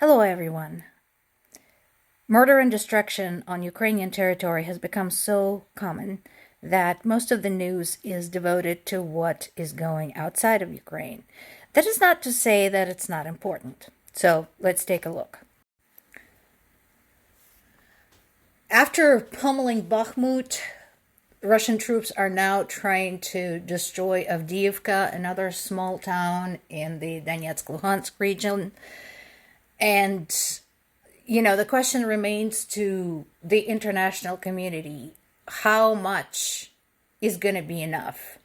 Hello, everyone. Murder and destruction on Ukrainian territory has become so common that most of the news is devoted to what is going outside of Ukraine. That is not to say that it's not important. So let's take a look. After pummeling Bakhmut, Russian troops are now trying to destroy Avdiivka, another small town in the Donetsk-Luhansk region. And, the question remains to the international community, how much is going to be enough?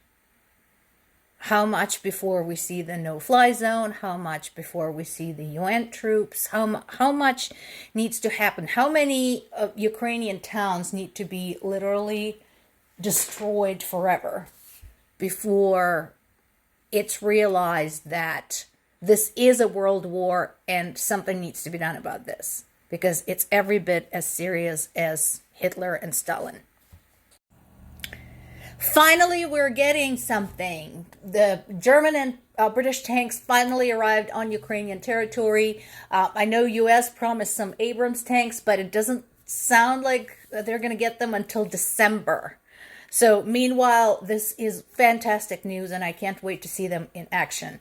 How much before we see the no-fly zone? How much before we see the UN troops? How much needs to happen? How many Ukrainian towns need to be literally destroyed forever before it's realized that this is a world war and something needs to be done about this? Because it's every bit as serious as Hitler and Stalin. Finally, we're getting something. The German and British tanks finally arrived on Ukrainian territory. I know U.S. promised some Abrams tanks, but it doesn't sound like they're going to get them until December. So meanwhile, this is fantastic news, and I can't wait to see them in action.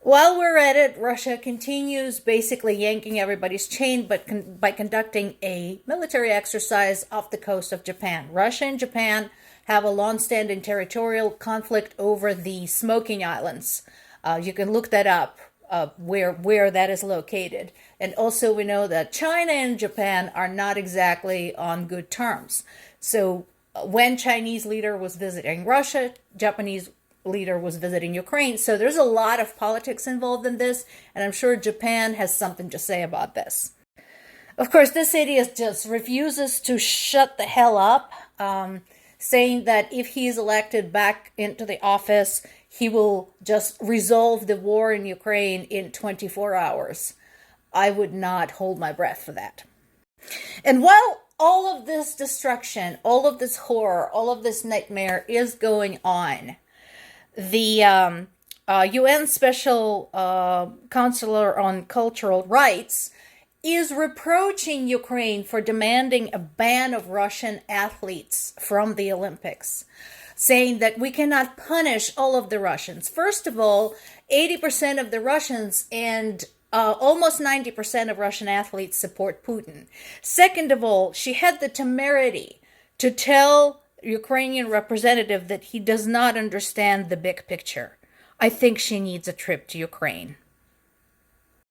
While we're at it, Russia continues basically yanking everybody's chain, but by conducting a military exercise off the coast of Japan. Russia and Japan have a long-standing territorial conflict over the Smoking Islands. You can look that up, where that is located. And also we know that China and Japan are not exactly on good terms. So when Chinese leader was visiting Russia, Japanese leader was visiting Ukraine. So there's a lot of politics involved in this, and I'm sure Japan has something to say about this. Of course, this idiot just refuses to shut the hell up, saying that if he is elected back into the office, he will just resolve the war in Ukraine in 24 hours. I would not hold my breath for that. And while all of this destruction, all of this horror, all of this nightmare is going on, the UN Special Counselor on Cultural Rights is reproaching Ukraine for demanding a ban of Russian athletes from the Olympics, saying that we cannot punish all of the Russians. First of all, 80% of the Russians and almost 90% of Russian athletes support Putin. Second of all, she had the temerity to tell Ukrainian representative that he does not understand the big picture. I think she needs a trip to Ukraine.